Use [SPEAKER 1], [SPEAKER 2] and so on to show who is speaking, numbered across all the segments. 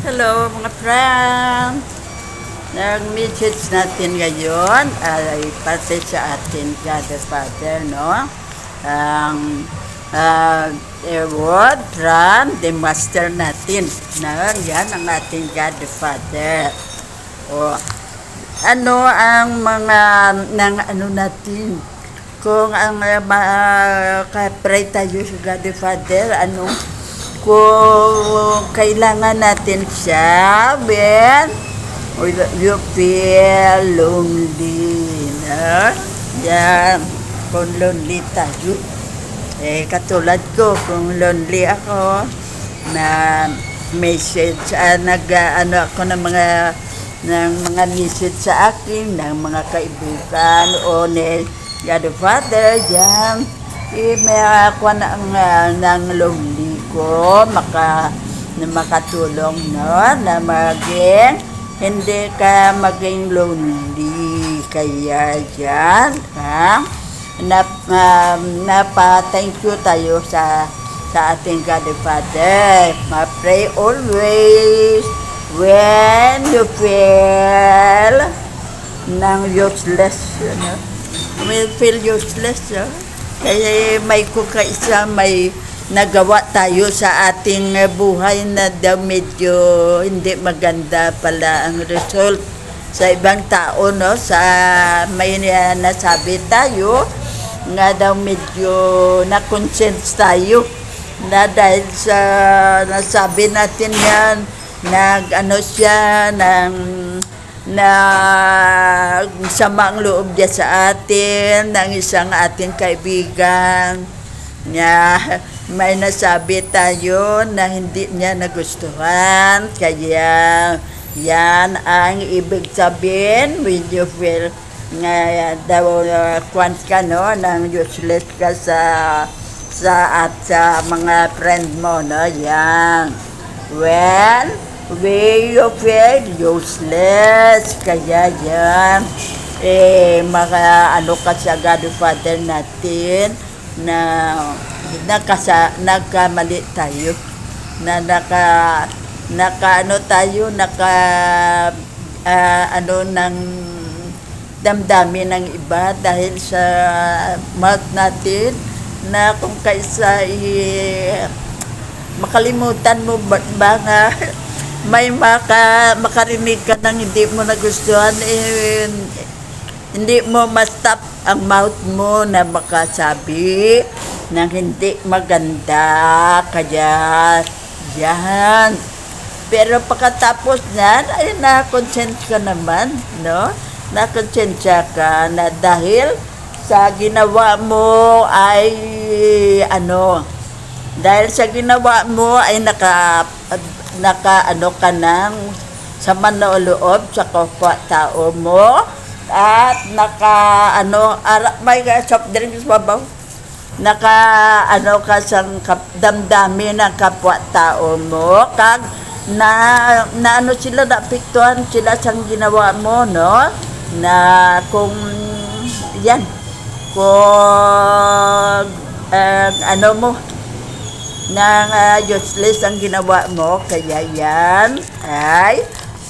[SPEAKER 1] Hello mga friends! Nag-message natin ngayon ay parte sa ating God the Father, no? Ang award from the Master natin. Yan ang ating God the Father. O, ano ang mga natin? Kung ang pray tayo sa God the Father, kung kailangan natin siya when you feel lonely, no? Yan, kung lonely tayo. Katulad ko, kung lonely ako, na message, ako ng mga message sa akin, ng mga kaibigan, o ni God the Father, yan, may ako ng lonely ko, makatulong, no, na hindi ka maging lonely. Kaya yan, thank you tayo sa ating God the Father. Pray always when you feel useless, feel useless, kaya may kukaisa, may nagawa tayo sa ating buhay na daw medyo hindi maganda pala ang result sa ibang tao, no? Sa may nasabi tayo nga daw medyo na-conscience tayo na dahil sa nasabi natin yan, siya na samang loob niya sa atin ng isang ating kaibigan niya, may nasabi tayo na hindi niya nagustuhan. Kaya yan ang ibig sabihin when you feel nga daw ka, no, nang useless ka sa mga friend mo, no? Yan, when you feel useless, kaya yan, ka sa God the Father natin na nagkamali tayo, na ng damdamin ng iba dahil sa mouth natin, na kung kaisa makalimutan mo ba nga may makarinig ka ng hindi mo nagustuhan, hindi mo ma-stop ang mouth mo na makasabi ng hindi maganda. Kaya yan, pero pagkatapos niyan ay na-consent ka naman, no? Na-consensya ka na dahil sa ginawa mo ay dahil sa ginawa mo ay naka ka ng sama na loob sa kapwa-tao mo, at may soft drinks babaw, ka sang damdamin ng kapwa-tao mo, kag sila naapektuhan sila sang ginawa mo, no? Na kung yan, kung mo nang useless ang ginawa mo, kaya yan ay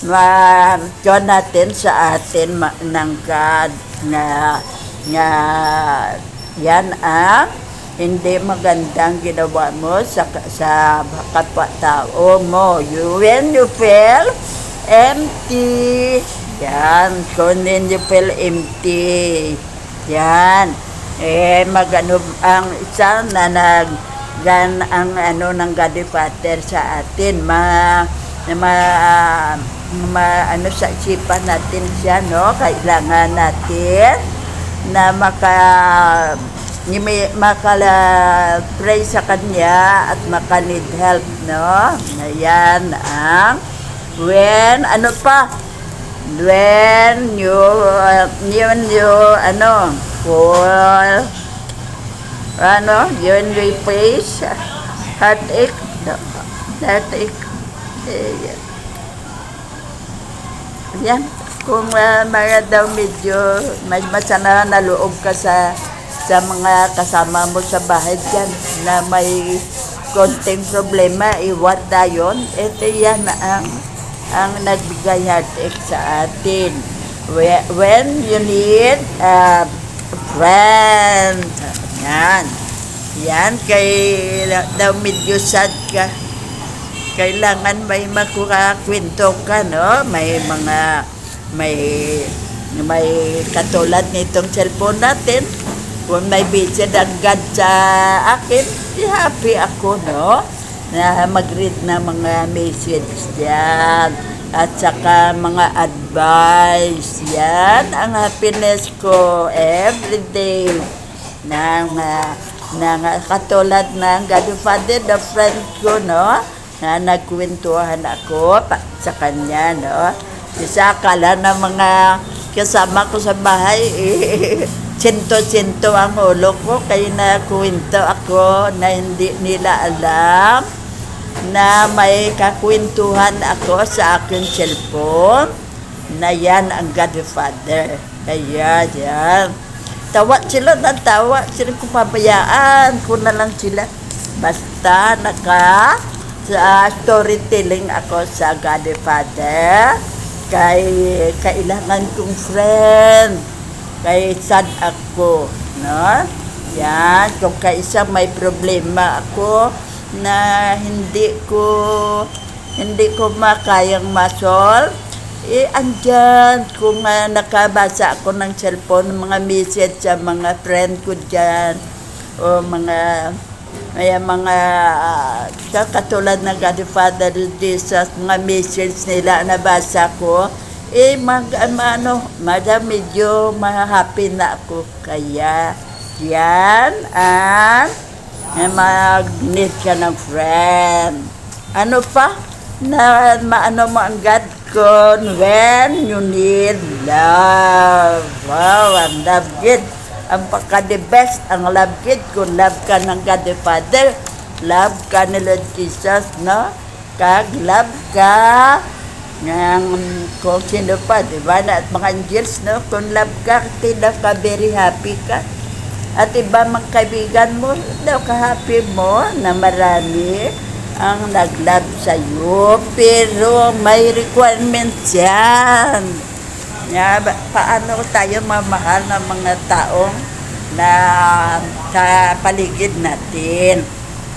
[SPEAKER 1] ma-join natin sa atin ng God na yan ang hindi magandang ginawa mo sa kapwa-tao mo. When you feel empty, yan, kung you feel empty, yan, ang isa na ng God the Father sa atin, sa isipan natin siya, no? Kailangan natin na pray sa kanya at maka-need help, no? Ayan ang when you when we face heartache, yan, kung mga daw medyo masama na loob ka sa mga kasama mo sa bahay dyan, na may konting problema, iwan tayo. Ito yan ang nagbigay heartache sa atin. When you need a friend. Yan. Yan, daw medyo sad ka. Kailangan may makukakwento ka, no? May katulad nitong cellphone natin. Kung may message agad sa akin, happy ako, no? Na mag-read na mga message yan. At saka mga advice. Yan ang happiness ko everyday. Katulad ng Godfather, the friend ko, no? Na nagkwentuhan ako sa kanya, no? Isa akala ng mga kasama ko sa bahay, sinto-sinto ang ulo ko, kaya nakwento ako na hindi nila alam na may kakwentuhan ako sa aking cellphone na yan ang Godfather. Kaya yan. Tawa sila ng tawa. Sila kung pabayaan ko na lang sila. Basta sa storytelling ako sa Godfather. Kailangan kong friend. Kaya sad ako. No? Yan. Kung kaisa may problema ako na hindi ko makayang masolve, andyan, kung nakabasa ako ng cellphone, mga message sa mga friend ko dyan, o mga katulad ng Godfather Jesus, mga message nila nabasa ko, medyo ma-happy na ako. Kaya, yan, mag-need ka ng friend. Ano pa? Maano mo ang God ko when you need love. Wow, ang love kid. Ang pagka-the best, ang love kid. Kung love ka ng God the Father, love ka ni Lord Jesus, no? Love ka ng kung sino pa, diba? At mga angels, no? Kung love ka, tila ka very happy ka. At iba mga kaibigan mo, daw ka-happy mo na marami ang nag-love sa'yo. Pero may requirements yan. Paano tayo mamahal ng mga taong na sa paligid natin.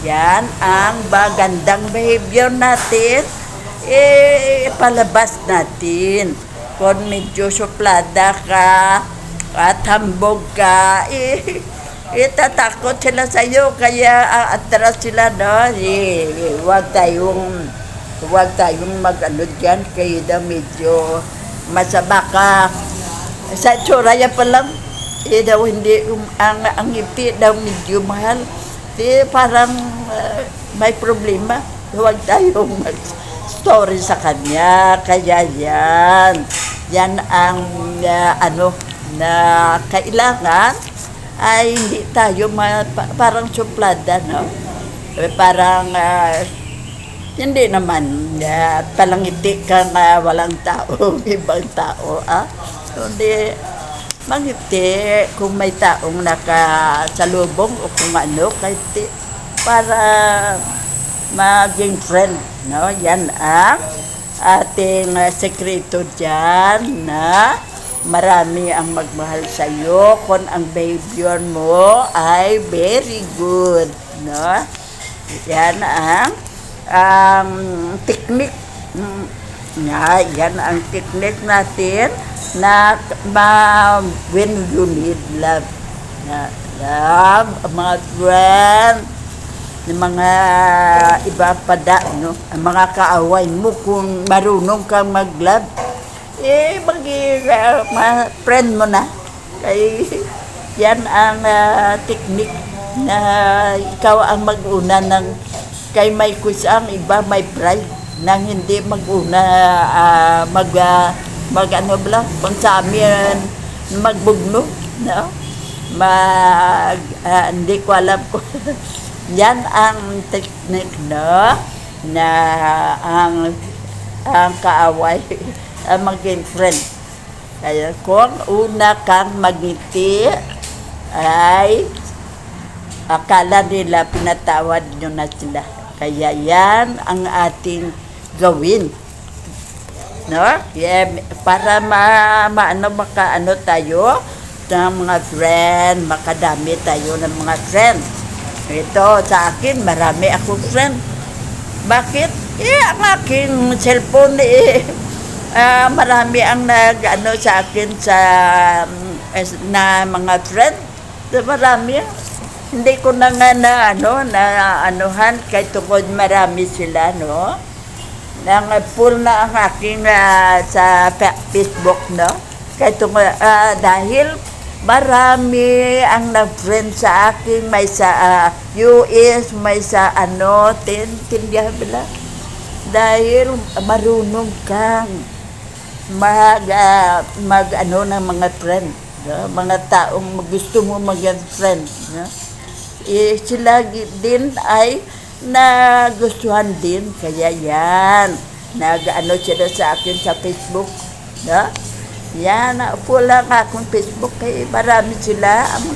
[SPEAKER 1] Yan ang magandang behavior natin. Palabas natin. Kung medyo suplada ka, at hambog ka, itatakot sila sa iyo, kaya atras sila, no? Huwag tayong mag-ano dyan, kaya daw medyo masaba ka. Sa tsuraya pa lang, daw hindi, ang ngiti daw medyo mahal. Parang may problema. Huwag tayong mag-story sa kanya, kaya yan. Yan ang na kailangan ay hindi tayo parang suplada, no? Parang hindi naman palangiti ka na walang tao, ibang tao, Hindi, mangiti kung may taong nakasalubong o kung ano, kahit para maging friend, no? Yan ang ating sekreto dyan na marami ang magmahal sa iyo kung ang behavior mo ay very good, no? Yan ang technique. Yan ang technique natin na when you need love. Love, mga friend, mga iba pada, no? Ang mga kaaway mo, kung marunong kang mag-love, friend mo na. Yan ang technique na ikaw ang mag-una ng kay may kusang iba may pride nang hindi mag-una pang sa amin magbugno, no? Hindi ko alam ko. Yan ang technique, no? Na ang kaaway maging friend. Kaya kung una kang magngiti ay akala nila pinatawad nyo na sila. Kaya yan ang ating gawin. No? Yeah, para makaano tayo ng mga friend, makadami tayo ng mga friend. Ito, sa akin, marami akong friend. Bakit? Ang aking cellphone, marami ang nag-ano sa akin na mga friend. Marami. Hindi ko na nga na anuhan, kahit tungkol marami sila, no? Nang full na ang aking sa Facebook, no? Kahit tungkol, dahil marami ang nag-friend sa akin, may sa US, may sa tindihan bila. Dahil marunong kang ng mga friend, no? Mga taong gusto mo maging friend, no? Sila din ay nagustuhan din, kaya yan, sila sa akin sa Facebook, no? Yan, full lang akong Facebook, kaya marami sila ang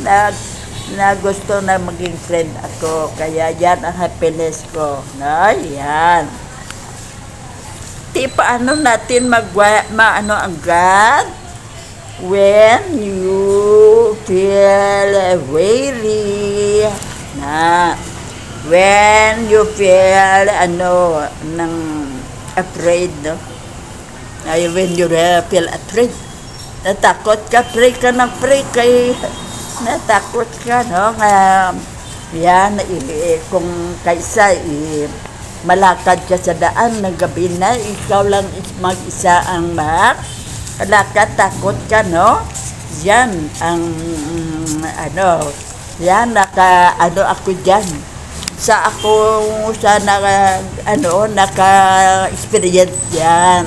[SPEAKER 1] gusto na maging friend ako, kaya yan ang happiness ko, no? Yan. Paano natin ang God? When you feel weary, when you feel afraid, no? When you feel afraid, natakot ka, pray ka ng pray, natakot ka, no? Yan, kung kaysa malakad ka sa daan ng gabi na, ikaw lang mag-isa ang malakad, takot ka, no? Yan ang yan ako dyan. Naka-experience yan.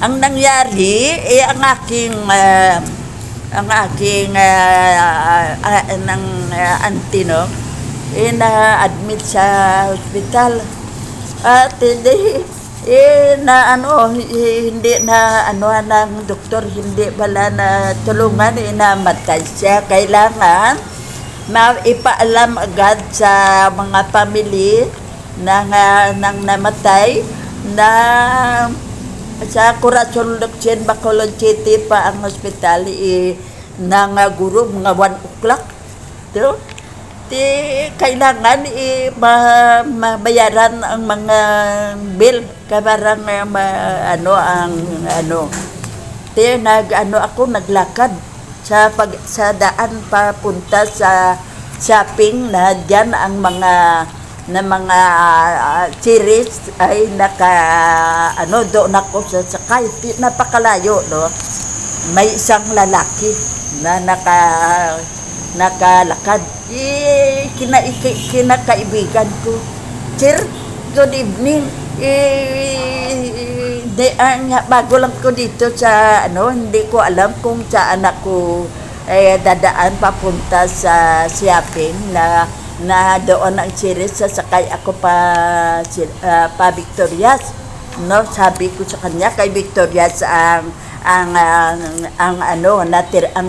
[SPEAKER 1] Ang nangyari, ang aking auntie, no? Na-admit sa hospital. At hindi ng doktor, hindi pala na tulungan, namatay siya. Kailangan ipaalam agad sa mga family nang namatay na sa Corazon Luxen, Bacolod City pa ang hospital, nang guro mga 1 o'clock. So, kailangan mabayaran ang mga bill, kabarang ako naglakad sa daan papunta sa shopping, na diyan ang mga series ay doon ako sa sakay, napakalayo, no? May isang lalaki na nakalakad, kinakaibigan ko, "Sir, good evening, bago lang ko dito sa hindi ko alam kung saan ako dadaan papunta sa shopping, na doon ang series, sasakay ako pa Victorias, no?" Sabi ko sa kanya, kay Victorias ang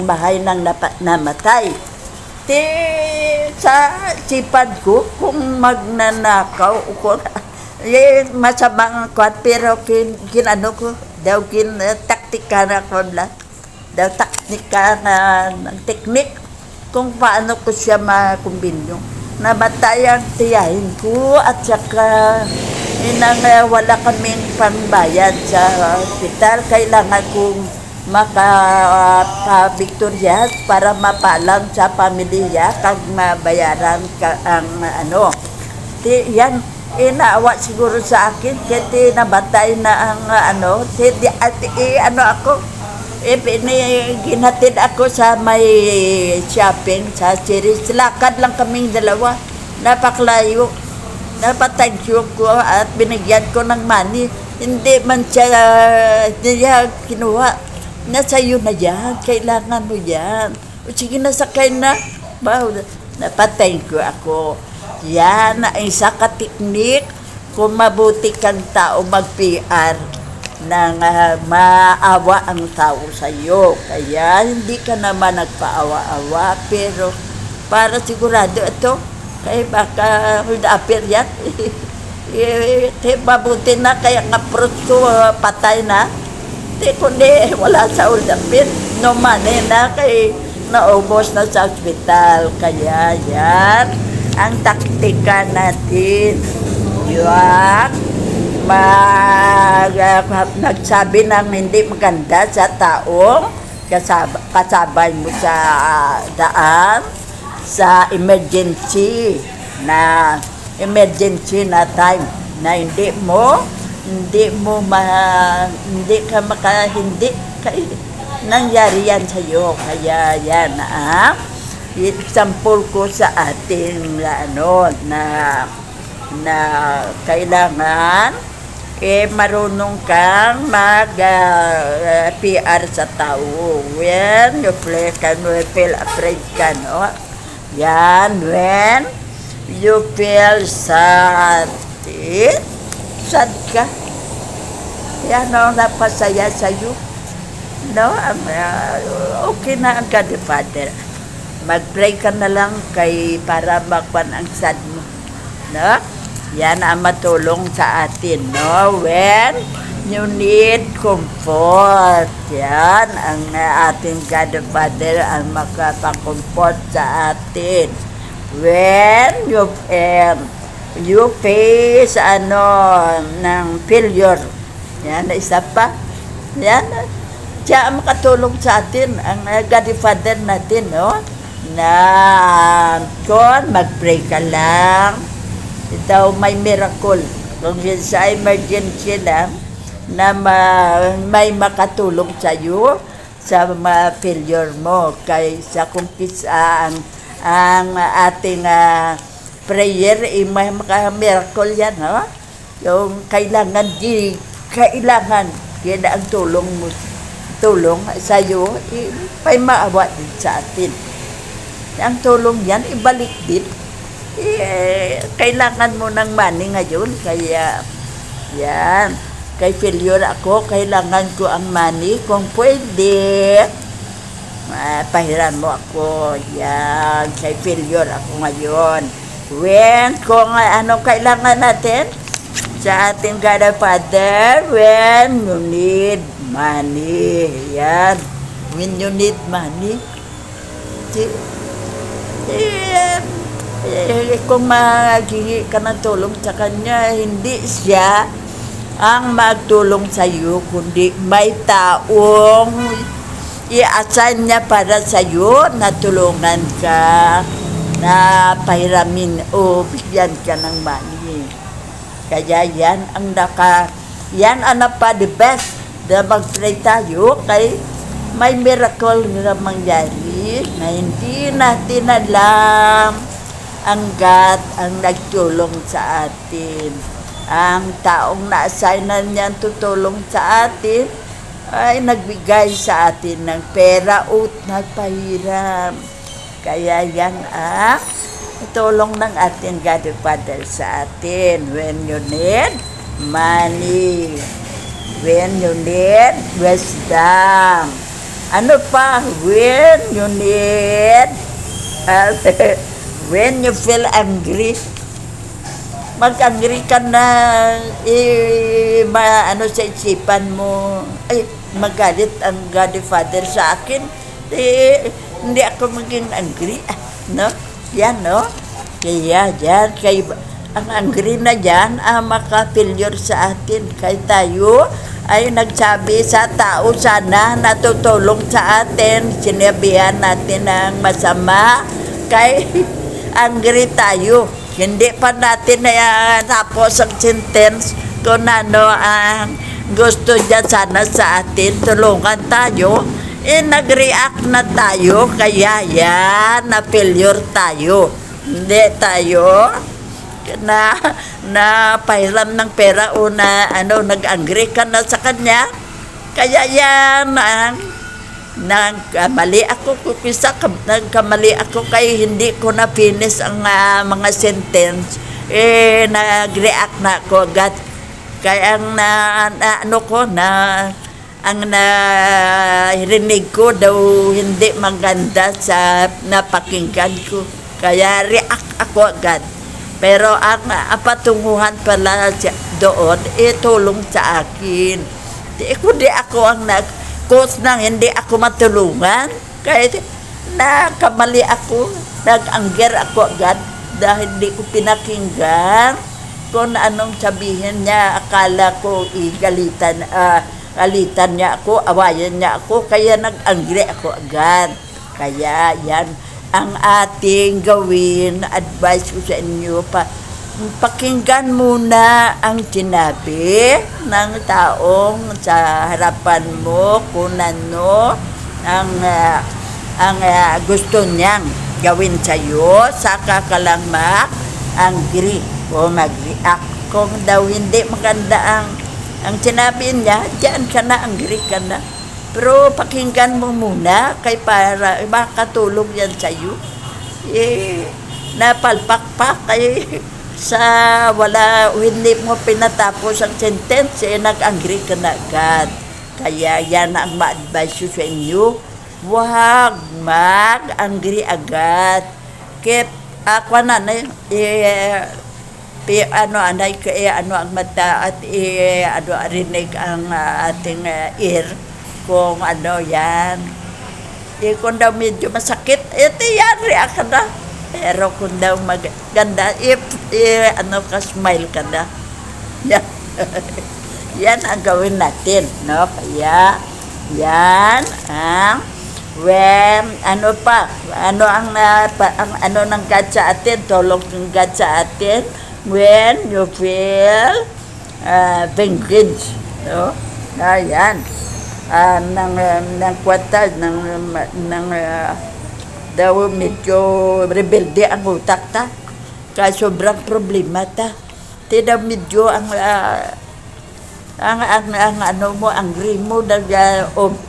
[SPEAKER 1] bahay ng namatay. Sa sipad ko, kung magnanakaw ko, masamang kwat, pero taktika na ko lang. Taktika ng teknik kung paano ko siya makumbinyo. Namatay ang tiyahin ko, at saka wala kaming pangbayad sa hospital. Kailangan kong maka-Victorias para mapalang sa pamilya kag mabayaran ang yan, naawa siguro sa akin kasi nabatay na ang ako, ginatid ako sa may shopping sa series. Lakad lang kaming dalawa, napaklayo. Thank you ko at binigyan ko ng money. Hindi man niya kinuha. Nasa iyo na yan, kailangan mo yan. O sige, nasakay na. Thank you ako. Yan ang isa ka-teknik kung mabuti kang tao mag-PR, nang maawa ang tao sa iyo. Kaya hindi ka naman nagpaawa-awa, pero para sigurado ito. Kaya baka hold upper yan. Mabuti na kaya nga fruit ko patay na. Kundi wala sa hold upper. No money na kay naubos na sa ospital. Kaya yan ang taktika natin. Yuak, nagsabi ng hindi maganda sa taong kasabay mo sa daan sa emergency na time na hindi nangyari yan sa iyo. Kaya yan example ko sa ating na kailangan marunong kang PR sa tao. When you feel afraid ka, no? Yan, when you feel sad ka. Yan ang napasaya sa'yo. No? Okay na ang God the Father. Mag-pray ka na lang para makpan ang sad mo. No? Yan ang matulong sa atin, no? When you need comfort. Yan ang ating God the Father ang makapang-comfort sa atin. When you face ng failure. Yan, isa pa. Yan, siya ang makatulong sa atin, ang God the Father natin, no? Na kung mag-pray ka lang, ito may miracle. Kung sa emergency lang, na may makatulong sa iyo sa mga failure mo. Kaysa kung ang ating prayer, may miracle yan, no? Yung kailangan yan ang tulong sa iyo, may maawa din sa atin. Ang tulong yan, ibalik din. Kailangan mo ng money ngayon, kaya yan, kay failure ako, kailangan ko ang money. Kung pwede, pahiran mo ako. Yan, kay failure ako ngayon. Kung kailangan natin sa ating God the Father, when you need money. Yan, when you need money, kung maghingi ka ng tulong sa Kanya, hindi siya ang magtulong sa iyo, kundi may taong i-assign niya para sa iyo na tulungan ka, na pahiramin o bigyan ka ng money. Kaya yan ang the best na mag-pray tayo kay may miracle na mangyari na hindi natin alam. Ang God ang nagtulong sa atin. Ang taong na-assignan niyan tutulong sa atin ay nagbigay sa atin ng pera at nagpahiram. Kaya yan tulong ng ating God the Father sa atin. When you need money, when you need wisdom, ano pa? When you need when you feel angry, mag-angry ka na, sa isipan mo, ay, magalit ang God the Father sa akin, hindi ako maging angry, no? Yan, no? Kaya yan, ang angry na yan, maka-failure sa atin. Kaya tayo ay nagsabi sa tao sana natutulong sa atin, sinabihan natin ang masama, kay angry tayo. Hindi pa natin tapos ang sentence kung ano ang gusto niya sana sa atin, tulungan tayo. Nag-react na tayo, kaya yan, na-failure tayo. Hindi tayo na pahiram ng pera o nag-angry ka na sa kanya. Kaya yan, nagkamali ako, nagkamali ako kay hindi ko na finish ang mga sentence, nag-react na ako agad. Kaya ang narinig ko daw hindi maganda sa napakinggan ko. Kaya react ako agad. Pero ang patunguhan pala doon, tulong sa akin. Di ako ang cause nang hindi ako matulungan. Kaya nakamali ako, nag-angger ako agad dahil hindi ko pinakinggan kung anong sabihin niya. Akala ko galitan niya ako, awayan niya ako, kaya nag-angry ako agad. Kaya yan ang ating gawin. Advice ko sa inyo, pakinggan muna ang sinabi ng taong sa harapan mo kung ano ang gusto niyang gawin sa iyo, saka ka lang mag-angry o mag-react. Kung daw hindi maganda ang sinabi niya, diyan ka na, angry ka na. Pero pakinggan mo muna kay para makatulong yan sa iyo. Napalpak kay sa hindi mo pinatapos ang sentence, nag-angry ka na agad. Kaya yan ang ma-advise ko sa inyo. Huwag mag-angry agad. Kaya ako na ano ang mata at rinig ang ating ear kung ano yan. Kung daw medyo masakit, yan, react ka na. Pero kung daw maganda, smile ka na. Yan. Yan ang gawin natin, no? Kaya, yan ang ano ng God sa atin, tulong ng God sa atin, when you feel vengeance, no? Ayan. Ng kwata, daw medyo rebelde ang utak ta. Kaya sobrang problema ta. Daw medyo ang angry mo,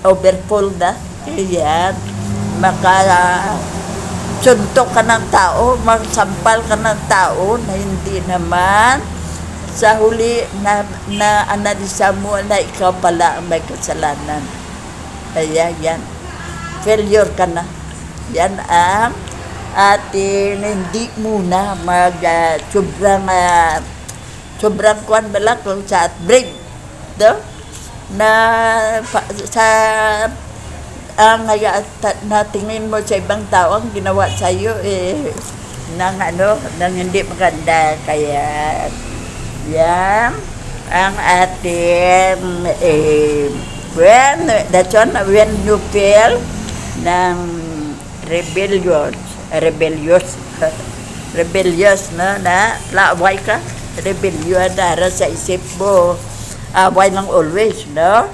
[SPEAKER 1] overfull na. Ayan. Suntok ka ng tao, magsampal ka ng tao na hindi naman sa huli na analisa mo na ikaw pala ang may kasalanan. Kaya yan, failure ka na. Yan ang ating hindi muna sobrang kwan bala kung sa break, no? Na sa natingin mo sa ibang tao ang ginawa sa iyo nang hindi maganda. Kaya yan ang ating when you feel ng rebellious na laaway ka, rebellion na sa isip mo, away lang always, no?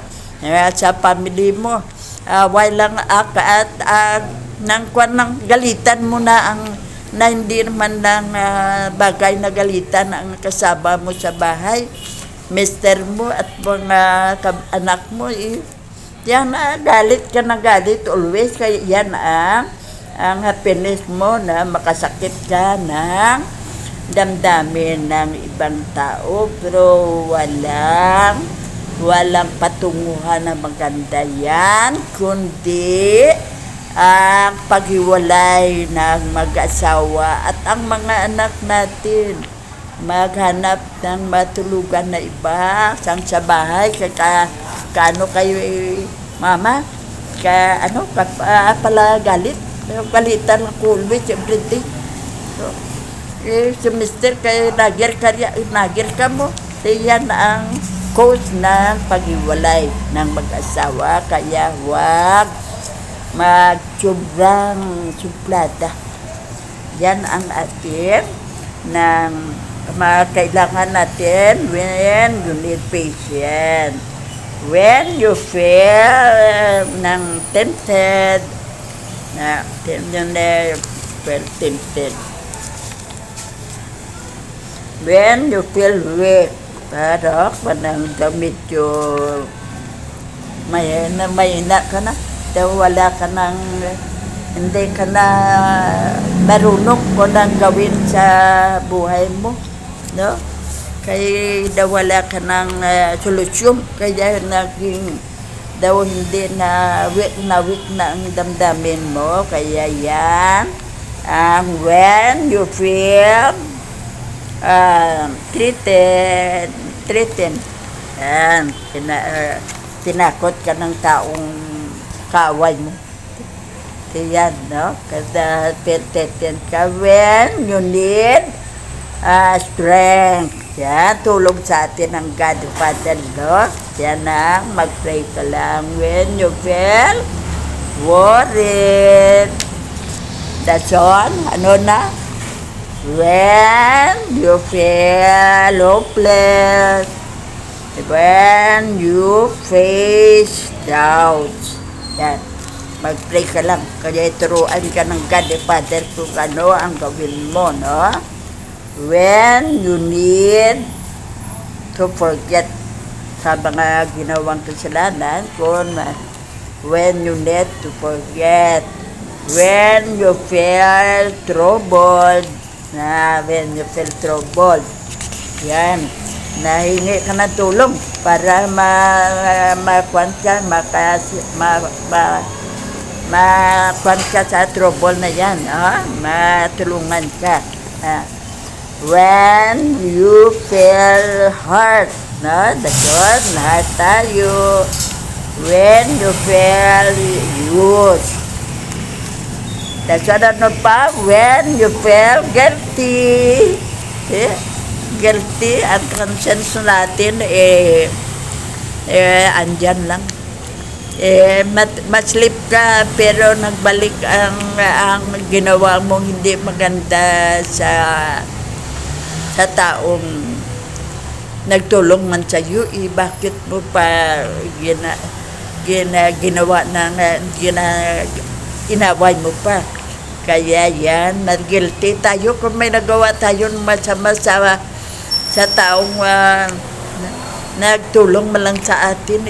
[SPEAKER 1] Sa family mo, away lang at ng galitan mo na hindi naman ng bagay na galitan ang kasama mo sa bahay, mister mo at mga anak mo. Yan, galit ka na galit always. Kaya yan ang happiness mo na makasakit ka ng damdamin ng ibang tao, pero walang patunguhan na maganda yan, kundi ang paghiwalay ng mag-asawa at ang mga anak natin maghanap ng matulugan na iba sa bahay. Kaano kayo mama? Pala galit? Galitan ng always, everything. So, si mister kay nagir ka mo. Yan ang cause ng paghiwalay ng mag-asawa. Kaya huwag magsobrang suplada. Yan ang atin ng kailangan natin when you need patience. When you feel tempted, tempted. When you feel weak, parang medyo mahina ka na, wala ka nang, hindi ka na marunong kung nang gawin sa buhay mo, no? Kaya wala ka ng solusyon, kaya naging hindi na weak na ang damdamin mo. Kaya yan When you feel threatened, yan, tinakot ka ng taong kaaway mo. Yan, no? Kada threatened ka when you need strength. Yan, tulong sa atin ang God Father, no? Yan ang mag-pray ka lang when you feel worried. That's all. Ano na? When you feel hopeless. When you face doubts. Yan. Mag-pray ka lang. Kaya ituruan ka ng God Father kung ano ang gawin mo, no? When you need to forget sa mga ginawang kasalanan, when you need to forget, when you feel troubled, when you feel troubled, yan, nahingi ka ng tulong para makuan ka, makuan ka sa trouble na yan, matulungan ka. When you feel hurt, no? That's lahat tayo. When you feel used. That's ano pa? When you feel guilty. Guilty, ang conscience natin, andyan lang. Maslip ka, pero nagbalik ang ginawa mong hindi maganda sa taong nagtulong man sa iyo, bakit mo pa ginawa inaway mo pa? Kaya yan, nag-guilty tayo kung may nagawa tayo masama sa taong nagtulong man lang sa atin,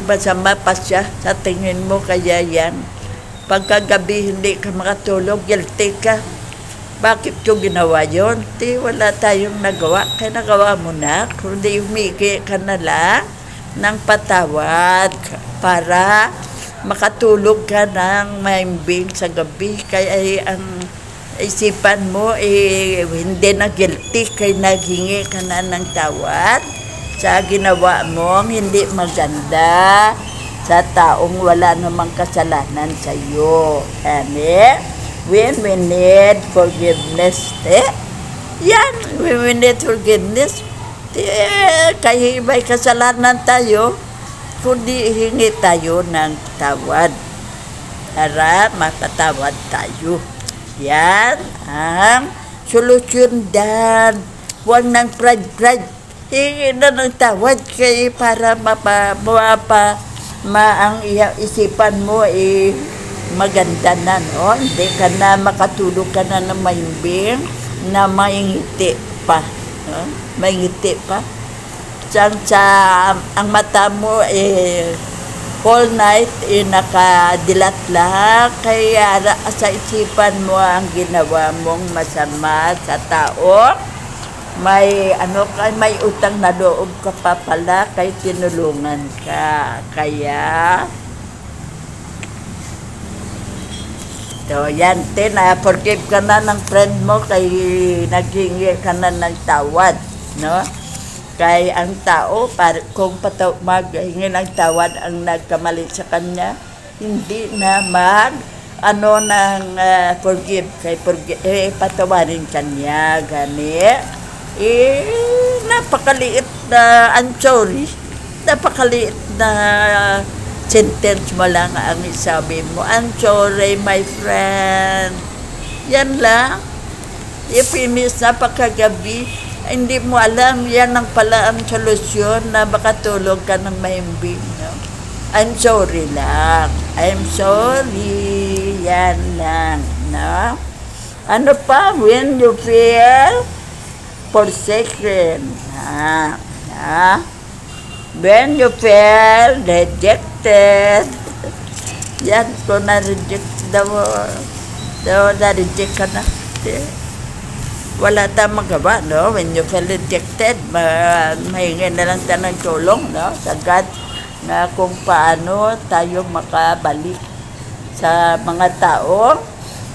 [SPEAKER 1] masama pa siya sa tingin mo. Kaya yan, pagkagabi hindi ka makatulog, guilty ka. Bakit ko ginawa yun? Wala tayong nagawa. Kaya nagawa mo na. Kundi humigi ka na lang ng patawad para makatulog ka ng mahimbing sa gabi. Kaya ang isipan mo, hindi na guilty. Kaya naghingi ka na ng tawad sa ginawa mo hindi maganda sa taong wala namang kasalanan sa iyo. When we need forgiveness, yan, when we need forgiveness, kaya may kasalanan tayo, kundi hingi tayo ng tawad para mapatawad tayo. Yan ang solusyon dan. Huwag ng pride. Hingi na ng tawad kaya para ang isipan mo maganda na, no? Hindi ka na makatulog ka na ng mahimbing na maingiti pa, no? Maingiti pa. Ang mata mo whole night nakadilat lang, kaya sa isipan mo ang ginawa mong masama sa tao. May utang na loob ka pa pala, kay tinulungan ka. Kaya so, yan, forgive ka na ng friend mo, kay naghingi ka na ng tawad, no? Kay ang tao, kung maghingi ng tawad ang nagkamali sa kanya, hindi na forgive, kay patawarin kanya, gani. Napakaliit na, I'm sorry, napakaliit na sentence mo lang ang isabi mo. I'm sorry, my friend. Yan lang. Ipinis na pagkagabi. Hindi mo alam, yan ang pala ang solusyon na makatulog ka ng mahimbing. No? I'm sorry lang. I'm sorry. Yan lang. No? Ano pa? When you feel forsaken. When you feel rejected, yan, kung na-reject na-reject ka na, wala tayong magawa, no? When you feel rejected, mahingi na lang tayo ng tulong, no? Sa God, na kung paano tayo makabalik sa mga tao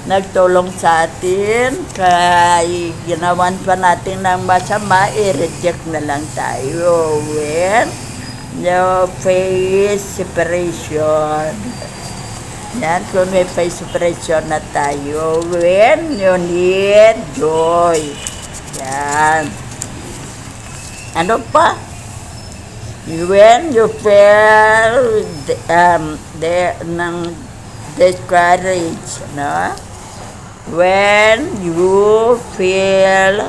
[SPEAKER 1] nagtulong sa atin, kay ginawan pa natin ng masama, i-reject na lang tayo when you face separation. Yan, kung may face separation na tayo, when you need joy. Yan. Ano pa? When you feel discouraged, no? When you feel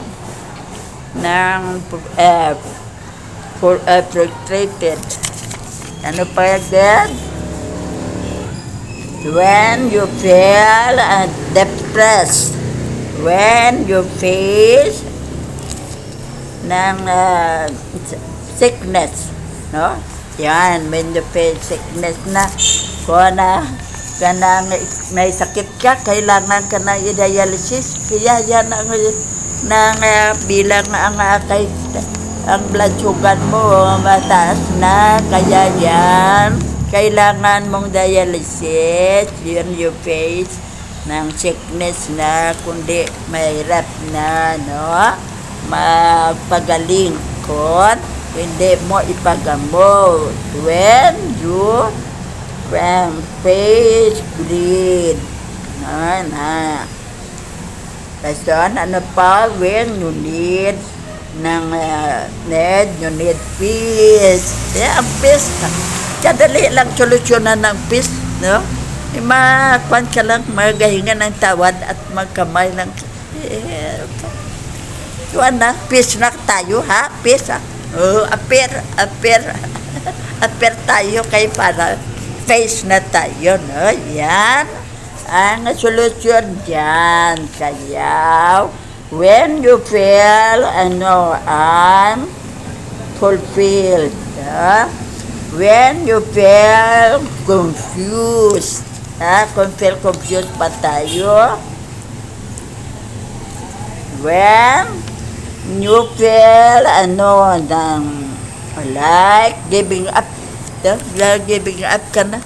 [SPEAKER 1] frustrated. Ano pa yan? When you feel depressed. When you face sickness, no? Yan, when you face sickness na, kung may sakit ka, kailangan ka na i-dialysis. Kaya yan bilang ang blood sugar mo mataas na. Kaya yan, kailangan mong dialysis. Yun you face ng sickness na, kundi mahirap na, no? Magpagaling kung hindi mo ipagamot. When you face bleed. Tapos ano pa? When you need you need peace. Ang peace, kadali lang solusyonan ng peace, no? Makuan ka lang, magahinga ng tawad at magkamay lang. Kuan na, peace na tayo, ha? Peace, ha? Appear tayo kay para face na tayo, no? Yan ang solusyon dyan. Kaya when you feel unfulfilled, when you feel confused, kung feel confused pa tayo, when you feel like giving up, giving up ka na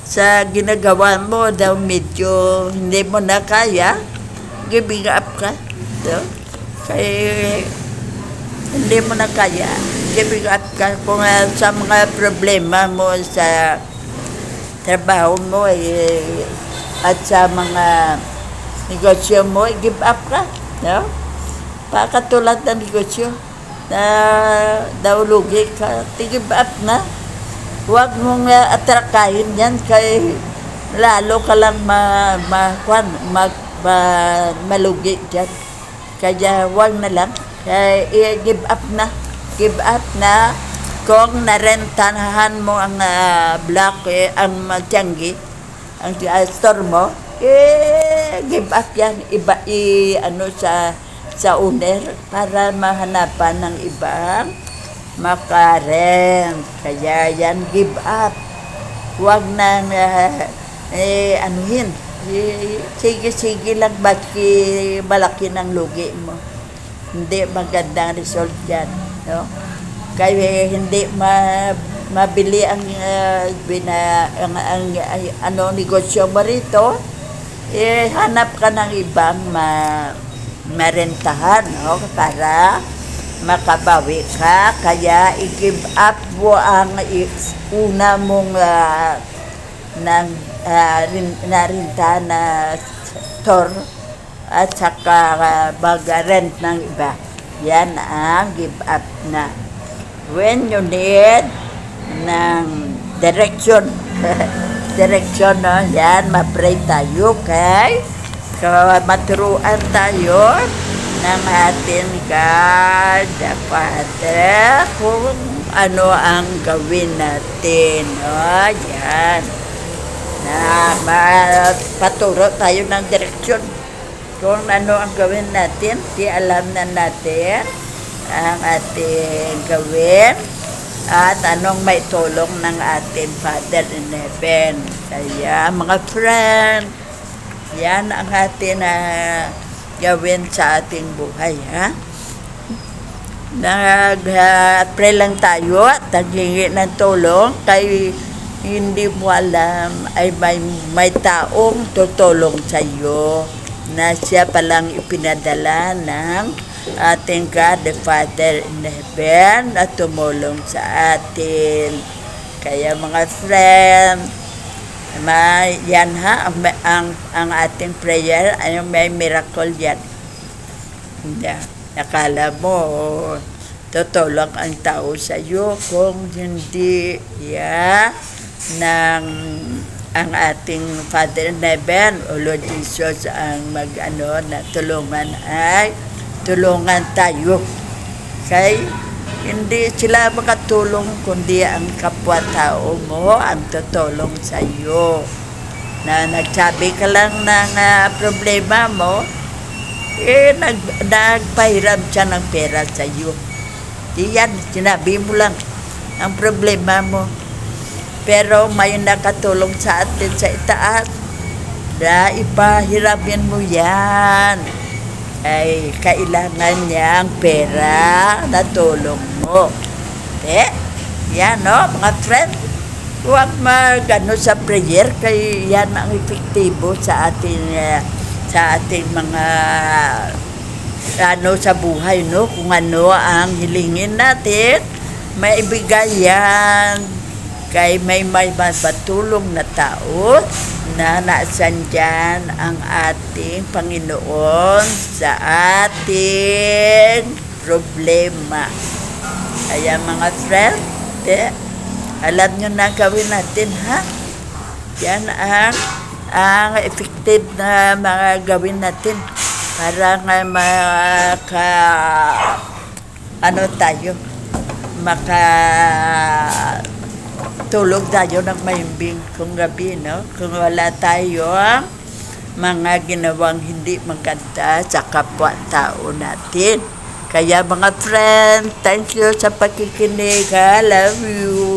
[SPEAKER 1] sa ginagawa mo, daw medyo hindi mo na kaya, giving up ka, kaya hindi mo na kaya, giving up ka. Kung sa mga problema mo sa trabaho mo at sa mga negosyo mo, give up ka, no? Pakatulad ng negosyo na daw lugi ka, give up na. Huwag mong atrakahin yan, kay lalo ka lang malugi dyan. Kaya huwag na lang, kaya give up na. Give up na. Kung narentahan mo ang block, ang tiyanggi, ang store mo, give up yan. Sa owner para mahanapan ng ibang makarent. Kaya yan, give up. Huwag nang anuhin. Sige lang, baki malaki ng lugi mo. Hindi magandang result yan, no? Kaya hindi mabili ang negosyo mo rito, hanap ka ng ibang marentahan, no? Para makabawi ka. Kaya i-give up mo ang una mong narinta na store at saka mag-rent ng iba. Yan ang give up na. When you need ng direction direction, no? Yan, ma-pray tayo kay maturuan tayo ng ating God the Father kung ano ang gawin natin, no? Yan, na mapaturo tayo ng direksyon kung ano ang gawin natin. Di alam na natin ang ating gawin at anong may tulong ng ating Father in Heaven. Kaya mga friend, yan ang ating gawin sa ating buhay, ha? Nag-pray lang tayo at naghingi ng tulong kay hindi mo alam ay may taong tutulong sa iyo na siya palang ipinadala ng ating God the Father in heaven na tumulong sa atin. Kaya mga friend, yan ha, ang ating prayer ay may miracle yan. Akala mo tutulong ang tao sa iyo kung hindi ng ang ating Father in Heaven o Lord Jesus ang na tulungan ay tulungan tayo. Kaya hindi sila makatulong kundi ang kapwa-tao mo ang tutulong sa iyo. Na nagsabi ka lang ng problema mo, nagpahiram siya ng pera sa iyo. Diyan, sinabi mo lang ang problema mo. Pero may nakatulong sa atin sa itaas na ipahiramin mo yan. Ay kailangan niya ang pera na tulong mo. Yan mga friend. Huwag sa prayer kay yan ang epektibo sa ating mga sa buhay, no? Kung ano ang hilingin natin, may ibigay yan. Kay may matulong na tao na naasan dyan ang ating Panginoon sa ating problema. Kaya mga friend, alam nyo na gawin natin, ha? Yan ang effective na mga gawin natin para tulog tayo ng mahimbing kung gabi, no? Kung wala tayo mga ginawang hindi maganda sa kapwa-tao natin. Kaya mga friend, thank you sa pakikinig. I love you.